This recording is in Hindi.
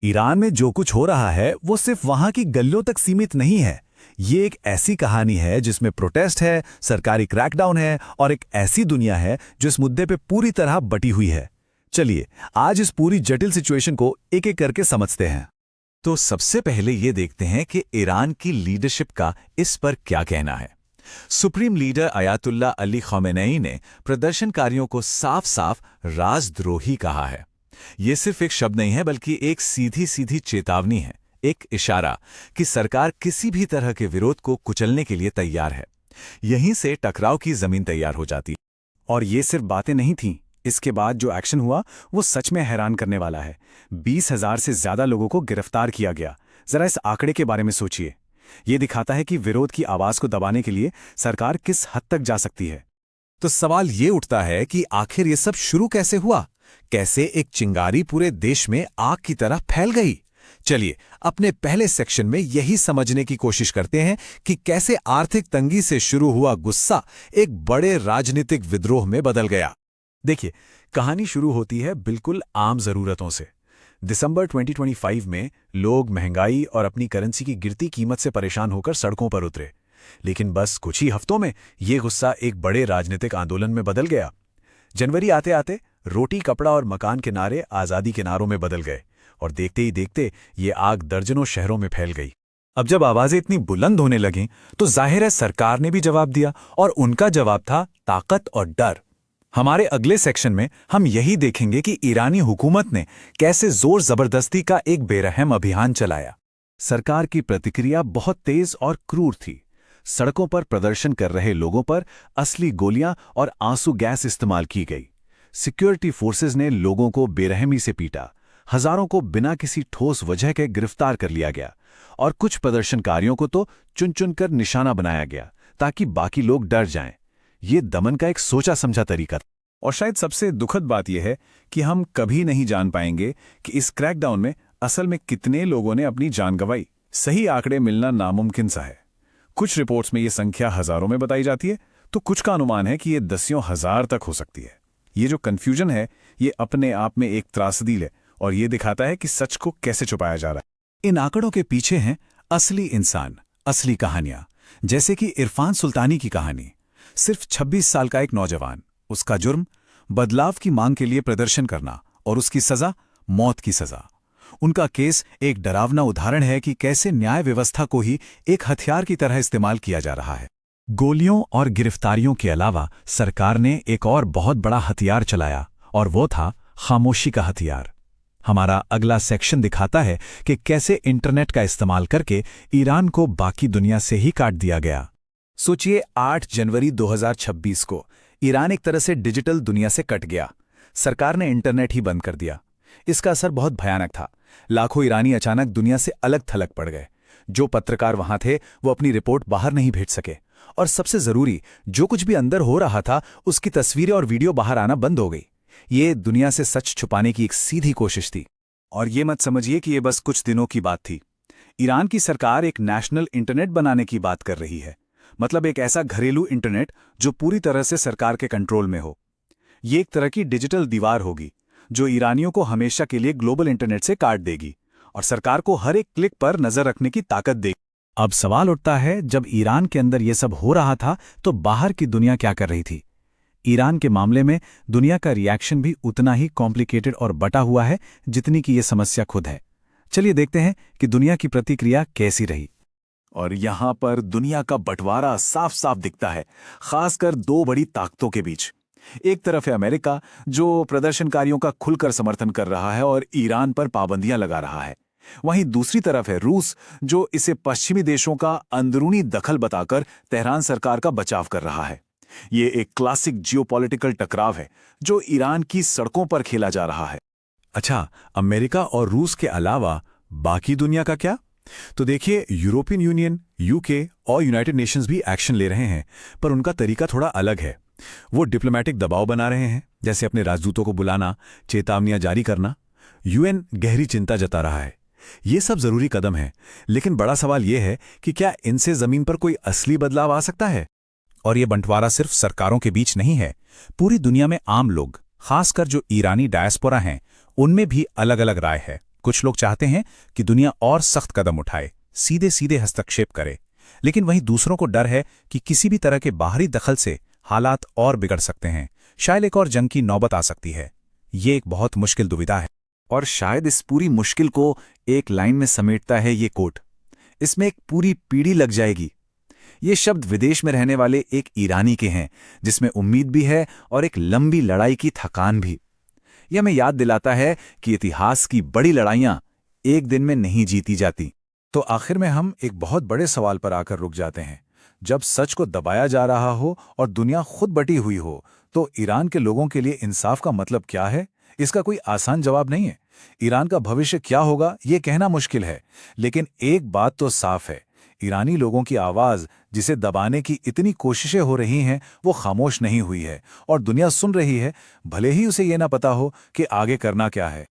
ईरान में जो कुछ हो रहा है वो सिर्फ वहां की गलियों तक सीमित नहीं है। ये एक ऐसी कहानी है जिसमें प्रोटेस्ट है, सरकारी क्रैकडाउन है और एक ऐसी दुनिया है जो इस मुद्दे पे पूरी तरह बटी हुई है। चलिए आज इस पूरी जटिल सिचुएशन को एक एक करके समझते हैं। तो सबसे पहले ये देखते हैं कि ईरान की लीडरशिप का इस पर क्या कहना है। Supreme leader Ayatollah Ali Khamenei ने प्रदर्शनकारियों को साफ साफ राजद्रोही कहा है। ये सिर्फ एक शब्द नहीं है बल्कि एक सीधी सीधी चेतावनी है, एक इशारा कि सरकार किसी भी तरह के विरोध को कुचलने के लिए तैयार है। यहीं से टकराव की जमीन तैयार हो जाती। और ये सिर्फ बातें नहीं थीं, इसके बाद जो एक्शन हुआ वो सच में हैरान करने वाला है। 20,000 से ज्यादा लोगों को गिरफ्तार किया गया। जरा इस आंकड़े के बारे में सोचिए। ये दिखाता है कि विरोध की आवाज को दबाने के लिए सरकार किस हद तक जा सकती है। तो सवाल ये उठता है कि आखिर ये सब शुरू कैसे हुआ? कैसे एक चिंगारी पूरे देश में आग की तरह फैल गई? चलिए अपने पहले सेक्शन में यही समझने की कोशिश करते हैं कि कैसे आर्थिक तंगी से शुरू हुआ गुस्सा एक बड़े राजनीतिक विद्रोह में बदल गया। देखिए, कहानी शुरू होती है बिल्कुल आम जरूरतों से। दिसंबर 2025 में लोग महंगाई और अपनी करेंसी की गिरती कीमत से परेशान होकर सड़कों पर उतरे। लेकिन बस कुछ ही हफ्तों में ये गुस्सा एक बड़े राजनीतिक आंदोलन में बदल गया। जनवरी आते आते रोटी, कपड़ा और मकान के नारे आज़ादी के नारों में बदल गए और देखते ही देखते ये आग दर्जनों शहरों में फैल गई। अब जब आवाजें इतनी बुलंद होने लगीं तो जाहिर है सरकार ने भी जवाब दिया, और उनका जवाब था ताकत और डर। हमारे अगले सेक्शन में हम यही देखेंगे कि ईरानी हुकूमत ने कैसे जोर जबरदस्ती का एक बेरहम अभियान चलाया। सरकार की प्रतिक्रिया बहुत तेज और क्रूर थी। सड़कों पर प्रदर्शन कर रहे लोगों पर असली गोलियां और आंसू गैस इस्तेमाल की गई। सिक्योरिटी फोर्सेज ने लोगों को बेरहमी से पीटा। हजारों को बिना किसी ठोस वजह के गिरफ्तार कर लिया गया और कुछ प्रदर्शनकारियों को तो चुन चुनकर निशाना बनाया गया ताकि बाकी लोग डर जाएं। ये दमन का एक सोचा समझा तरीका था। और शायद सबसे दुखद बात यह है कि हम कभी नहीं जान पाएंगे कि इस क्रैकडाउन में असल में कितने लोगों ने अपनी जान गंवाई। सही आंकड़े मिलना नामुमकिन सा है। कुछ रिपोर्ट्स में ये संख्या हजारों में बताई जाती है, तो कुछ का अनुमान है कि ये दसियों हजार तक हो सकती है। ये जो कन्फ्यूजन है ये अपने आप में एक त्रासदी है और ये दिखाता है कि सच को कैसे छुपाया जा रहा है। इन आंकड़ों के पीछे हैं असली इंसान, असली कहानियां, जैसे कि इरफान सुल्तानी की कहानी। सिर्फ 26 साल का एक नौजवान, उसका जुर्म बदलाव की मांग के लिए प्रदर्शन करना और उसकी सजा मौत की सजा। उनका केस एक डरावना उदाहरण है कि कैसे न्याय व्यवस्था को ही एक हथियार की तरह इस्तेमाल किया जा रहा है। गोलियों और गिरफ्तारियों के अलावा सरकार ने एक और बहुत बड़ा हथियार चलाया और वो था खामोशी का हथियार। हमारा अगला सेक्शन दिखाता है कि कैसे इंटरनेट का इस्तेमाल करके ईरान को बाकी दुनिया से ही काट दिया गया। सोचिए, 8 जनवरी 2026 को ईरान एक तरह से डिजिटल दुनिया से कट गया। सरकार ने इंटरनेट ही बंद कर दिया। इसका असर बहुत भयानक था। लाखों ईरानी अचानक दुनिया से अलग थलग पड़ गए। जो पत्रकार वहां थे वो अपनी रिपोर्ट बाहर नहीं भेज सके, और सबसे जरूरी, जो कुछ भी अंदर हो रहा था उसकी तस्वीरें और वीडियो बाहर आना बंद हो गई। ये दुनिया से सच छुपाने की एक सीधी कोशिश थी। और ये मत समझिए कि ये बस कुछ दिनों की बात थी। ईरान की सरकार एक नेशनल इंटरनेट बनाने की बात कर रही है, मतलब एक ऐसा घरेलू इंटरनेट जो पूरी तरह से सरकार के कंट्रोल में हो। ये एक तरह की डिजिटल दीवार होगी जो ईरानियों को हमेशा के लिए ग्लोबल इंटरनेट से काट देगी और सरकार को हर एक क्लिक पर नजर रखने की ताकत देगी। अब सवाल उठता है, जब ईरान के अंदर यह सब हो रहा था तो बाहर की दुनिया क्या कर रही थी? ईरान के मामले में दुनिया का रिएक्शन भी उतना ही कॉम्प्लिकेटेड और बटा हुआ है जितनी कि यह समस्या खुद है। चलिए देखते हैं कि दुनिया की प्रतिक्रिया कैसी रही। और यहां पर दुनिया का बंटवारा साफ साफ दिखता है, खासकर दो बड़ी ताकतों के बीच। एक तरफ है अमेरिका, जो प्रदर्शनकारियों का खुलकर समर्थन कर रहा है और ईरान पर पाबंदियां लगा रहा है। वहीं दूसरी तरफ है रूस, जो इसे पश्चिमी देशों का अंदरूनी दखल बताकर तेहरान सरकार का बचाव कर रहा है। ये एक क्लासिक जियोपॉलिटिकल टकराव है जो ईरान की सड़कों पर खेला जा रहा है। अच्छा, अमेरिका और रूस के अलावा बाकी दुनिया का क्या? तो देखिए, यूरोपियन यूनियन, यूके और यूनाइटेड नेशंस भी एक्शन ले रहे हैं, पर उनका तरीका थोड़ा अलग है। वो डिप्लोमैटिक दबाव बना रहे हैं, जैसे अपने राजदूतों को बुलाना, चेतावनियां जारी करना। यूएन गहरी चिंता जता रहा है। ये सब जरूरी कदम है, लेकिन बड़ा सवाल यह है कि क्या इनसे जमीन पर कोई असली बदलाव आ सकता है? और ये बंटवारा सिर्फ सरकारों के बीच नहीं है, पूरी दुनिया में आम लोग, खासकर जो ईरानी डायस्पोरा हैं, उनमें भी अलग अलग राय है। कुछ लोग चाहते हैं कि दुनिया और सख्त कदम उठाए, सीधे सीधे हस्तक्षेप करे, लेकिन वहीं दूसरों को डर है कि किसी भी तरह के बाहरी दखल से हालात और बिगड़ सकते हैं, शायद एक और जंग की नौबत आ सकती है। ये एक बहुत मुश्किल दुविधा है। और शायद इस पूरी मुश्किल को एक लाइन में समेटता है ये कोट, इसमें एक पूरी पीढ़ी लग जाएगी। ये शब्द विदेश में रहने वाले एक ईरानी के हैं, जिसमें उम्मीद भी है और एक लंबी लड़ाई की थकान भी। यह हमें याद दिलाता है कि इतिहास की बड़ी लड़ाइयां एक दिन में नहीं जीती जाती। तो आखिर में हम एक बहुत बड़े सवाल पर आकर रुक जाते हैं। जब सच को दबाया जा रहा हो और दुनिया खुद बटी हुई हो, तो ईरान के लोगों के लिए इंसाफ का मतलब क्या है? इसका कोई आसान जवाब नहीं है। ईरान का भविष्य क्या होगा ये कहना मुश्किल है, लेकिन एक बात तो साफ है, ईरानी लोगों की आवाज जिसे दबाने की इतनी कोशिशें हो रही हैं, वो खामोश नहीं हुई है और दुनिया सुन रही है, भले ही उसे ये ना पता हो कि आगे करना क्या है।